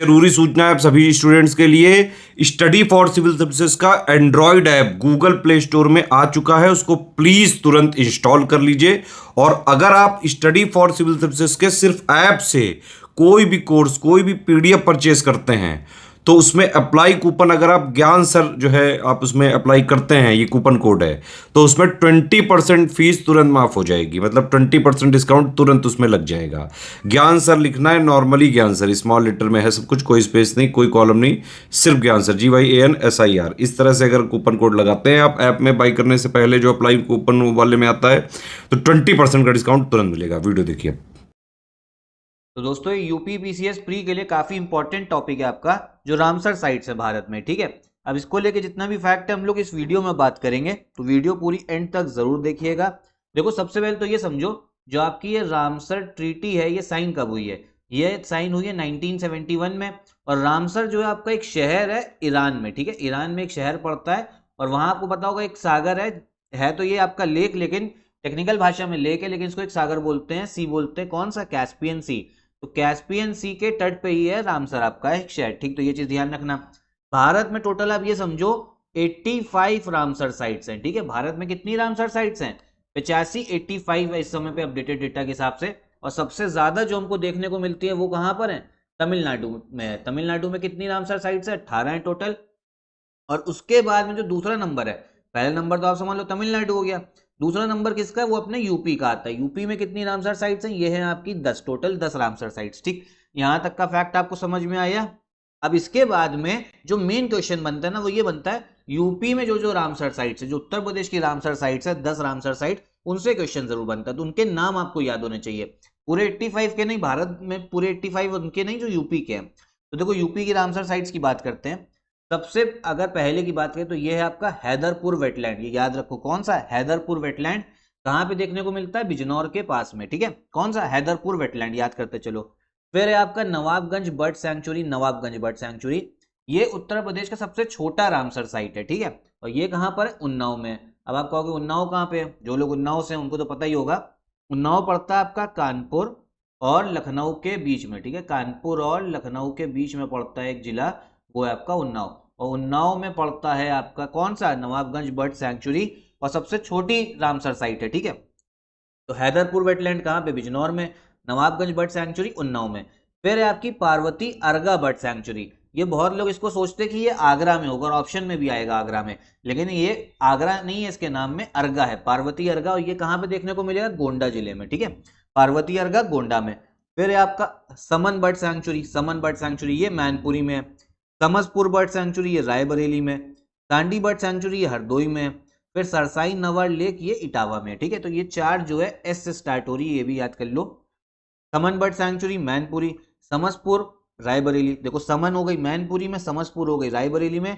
जरूरी सूचना है आप सभी स्टूडेंट्स के लिए। स्टडी फॉर सिविल सर्विसेज का Android app Google play store में आ चुका है, उसको प्लीज तुरंत इंस्टॉल कर लीजिए। और अगर आप स्टडी फॉर सिविल सर्विसेज के सिर्फ ऐप से कोई भी कोर्स, कोई भी पीडीएफ परचेज करते हैं तो उसमें अप्लाई कूपन, अगर आप ज्ञान सर जो है आप उसमें अप्लाई करते हैं, ये कूपन कोड है, तो उसमें 20% फीस तुरंत माफ हो जाएगी। मतलब 20% डिस्काउंट तुरंत उसमें लग जाएगा। ज्ञान सर लिखना है, नॉर्मली ज्ञान सर स्मॉल लेटर में है सब कुछ, कोई स्पेस नहीं, कोई कॉलम नहीं, सिर्फ ज्ञान सर GYANSIR। इस तरह से अगर कूपन कोड लगाते हैं आप ऐप में बाई करने से पहले, जो अप्लाई कूपन वाले में आता है, तो 20% का डिस्काउंट तुरंत मिलेगा। वीडियो देखिए। तो दोस्तों ये यूपी पीसीएस प्री के लिए काफी इंपॉर्टेंट टॉपिक है आपका, जो रामसर साइट्स है भारत में। ठीक है, अब इसको लेके जितना भी फैक्ट है हम लोग इस वीडियो में बात करेंगे, तो वीडियो पूरी एंड तक जरूर देखिएगा। देखो सबसे पहले तो ये समझो, जो आपकी ये रामसर ट्रीटी है ये साइन कब हुई है? ये साइन हुई है 1971 में। और रामसर जो है आपका एक शहर है ईरान में। ठीक है, ईरान में एक शहर पड़ता है और वहां आपको पता होगा एक सागर है तो ये आपका लेक, लेकिन टेक्निकल भाषा में लेक है, लेकिन इसको एक सागर बोलते हैं, सी बोलते हैं। कौन सा? कैस्पियन सी। तो कैस्पियन सी के तट पे ही है रामसर आपका एक शहर। ठीक, तो ये चीज ध्यान रखना। भारत में टोटल आप ये समझो 85 रामसर साइट्स हैं। ठीक है, भारत में कितनी रामसर साइट्स हैं? 85, 85 है इस समय पे अपडेटेड डेटा के हिसाब से। और सबसे ज्यादा जो हमको देखने को मिलती है वो कहां पर है? तमिलनाडु में है। तमिलनाडु में कितनी रामसर साइट्स है? 18 है टोटल। और उसके बाद में जो दूसरा नंबर है, पहला नंबर तो आप समझ लो तमिलनाडु हो गया, दूसरा नंबर किसका है? वो अपने यूपी का आता है। यूपी में कितनी रामसर साइट्स हैं? ये है आपकी 10, टोटल 10 रामसर साइट्स। ठीक, यहां तक का फैक्ट आपको समझ में आया। अब इसके बाद में जो मेन क्वेश्चन बनता है ना, वो ये बनता है, यूपी में जो जो रामसर साइट्स है, जो उत्तर प्रदेश की रामसर साइट्स है, 10 रामसर साइट, उनसे क्वेश्चन जरूर बनता है। तो उनके नाम आपको याद होने चाहिए, पूरे 85 के नहीं, भारत में पूरे 85 उनके नहीं जो यूपी के हैं। तो देखो यूपी की रामसर साइट्स की बात करते हैं। सबसे अगर पहले की बात करें तो ये है आपका हैदरपुर वेटलैंड। ये याद रखो, कौन सा? हैदरपुर वेटलैंड। कहां पे देखने को मिलता है? बिजनौर के पास में। ठीक है, कौन सा? हैदरपुर वेटलैंड, याद करते चलो। फिर है आपका Nawabganj bird sanctuary. Nawabganj bird sanctuary ये उत्तर प्रदेश का सबसे छोटा रामसर साइट है। ठीक है, और ये कहां पर है? उन्नाव में। अब आप कहोगे उन्नाव कहां पे है? जो लोग उन्नाव से हैं उनको तो पता ही होगा। उन्नाव पड़ता है आपका कानपुर और लखनऊ के बीच में। ठीक है, कानपुर और लखनऊ के बीच में पड़ता है एक जिला, वो है आपका उन्नाव। और उन्नाव में पड़ता है आपका कौन सा? नवाबगंज बर्ड सैंक्चुरी, और सबसे छोटी रामसर साइट है। ठीक है, तो हैदरपुर वेटलैंड कहाँ पे? बिजनौर में। नवाबगंज बर्ड सैंक्चुरी उन्नाव में। फिर है आपकी पार्वती अर्गा बर्ड सैंक्चुरी। ये बहुत लोग इसको सोचते कि ये आगरा में होगा, और ऑप्शन में भी आएगा आगरा में, लेकिन ये आगरा नहीं है, इसके नाम में अर्गा है, पार्वती अर्गा। और ये कहाँ पे देखने को मिलेगा? गोंडा जिले में। ठीक है, पार्वती अर्गा गोंडा में। फिर है आपका समन बर्ड सैंक्चुरी। समन बर्ड सैंक्चुरी ये मैनपुरी में है। समसपुर बर्ड सैंक्चुरी ये रायबरेली में। दांडी बर्ड सैंक्चुरी ये हरदोई में है। फिर सरसाई नवर लेक ये इटावा में। ठीक है, तो ये चार जो है एस से स्टार्ट हो रही है, ये भी याद कर लो। समन बर्ड सैंक्चुरी मैनपुरी, समसपुर, रायबरेली। देखो समन हो गई मैनपुरी में, समसपुर हो गई रायबरेली में,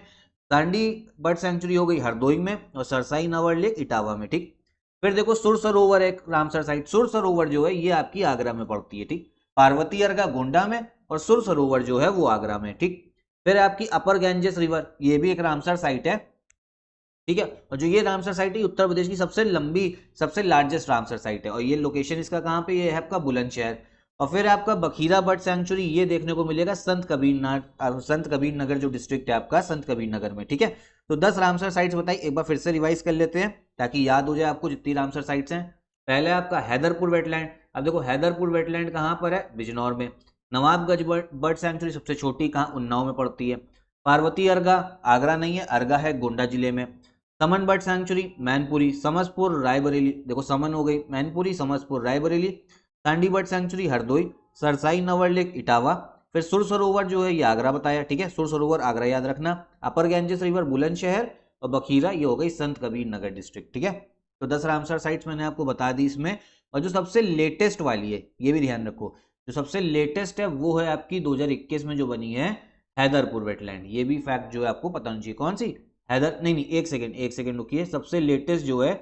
दांडी बर्ड सैंक्चुरी हो गई हरदोई में, और सरसाई नवर लेक इटावा में। ठीक, फिर देखो सुर सरोवर एक रामसर साइट। सुर सरोवर जो है ये आपकी आगरा में पड़ती है। ठीक, पार्वती अर्गा गोंडा में, और सुर सरोवर जो है वो आगरा में। ठीक, फिर आपकी अपर गैंजेस रिवर, ये भी एक रामसर साइट है। ठीक है, और जो ये रामसर साइट है उत्तर प्रदेश की सबसे लंबी, सबसे लार्जेस्ट रामसर साइट है। और ये लोकेशन इसका कहाँ पे? ये है आपका बुलंदशहर। और फिर आपका बखीरा बर्ड सैंक्चुरी ये देखने को मिलेगा संत कबीर नगर जो डिस्ट्रिक्ट है आपका, संत कबीर नगर में। ठीक है, तो 10 रामसर साइट्स बताई, एक बार फिर से रिवाइज कर लेते हैं ताकि याद हो जाए आपको जितनी रामसर साइट्स हैं। पहले आपका हैदरपुर वेटलैंड। अब देखो हैदरपुर वेटलैंड कहाँ पर है? बिजनौर में। नवाबगंज बर्ड सैंक्चुरी सबसे छोटी, कहाँ? उन्नाव में पड़ती है। पार्वती अर्गा आगरा नहीं है, अर्गा है गोंडा जिले में। समन बर्ड सैंक्चुरी मैनपुरी, समसपुर, रायबरेली। देखो समन हो गई Mainpuri, Samaspur, Raebareli. Dandi bird sanctuary Hardoi, cerci नवर लेक इटावा। फिर सुर सरोवर जो है ये आगरा बताया। ठीक है, सुर सरोवर आगरा याद रखना। अपर गैंजेस रिवर बुलंदशहर, और बखीरा ये हो गई संत कबीर नगर डिस्ट्रिक्ट। ठीक है, तो 10 रामसर साइट्स मैंने आपको बता दी इसमें। और जो सबसे लेटेस्ट वाली है ये भी ध्यान रखो, जो सबसे लेटेस्ट है वो है आपकी 2021 में जो बनी है हैदरपुर वेटलैंड। ये भी फैक्ट जो है आपको पता होना चाहिए। कौन सी? हैदर नहीं नहीं, एक सेकेंड रुकिए। सबसे लेटेस्ट जो है,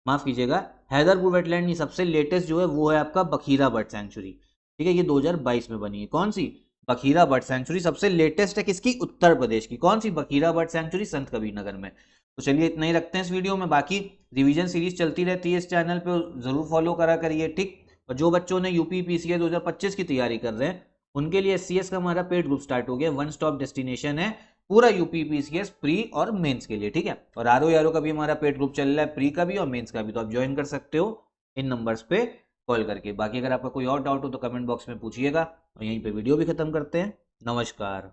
माफ कीजिएगा, हैदरपुर वेटलैंड नहीं, सबसे लेटेस्ट जो है वो है आपका बखीरा बर्ड सैंक्चुरी। ठीक है, ये 2022 में बनी है। कौन सी? बखीरा बर्ड सैंक्चुरी सबसे लेटेस्ट है, किसकी? उत्तर प्रदेश की। कौन सी? बखीरा बर्ड सैंक्चुरी संत कबीर नगर में। तो चलिए इतना ही रखते हैं इस वीडियो में। बाकी रिवीजन सीरीज चलती रहती है इस चैनल पे, जरूर फॉलो करा करिए। ठीक, और जो बच्चों ने यूपी पीसीए 2025 की तैयारी कर रहे हैं उनके लिए SCS का हमारा पेड ग्रुप स्टार्ट हो गया। वन स्टॉप डेस्टिनेशन है पूरा UPPCS प्री और मेंस के लिए, ठीक है। और RO का भी हमारा पेड ग्रुप चल रहा है, प्री का भी और मेंस का भी, तो आप ज्वाइन कर सकते हो इन नंबर्स पे कॉल करके। बाकी अगर आपका कोई और डाउट हो तो कमेंट बॉक्स में पूछिएगा, और यहीं पे वीडियो भी खत्म करते हैं। नमस्कार।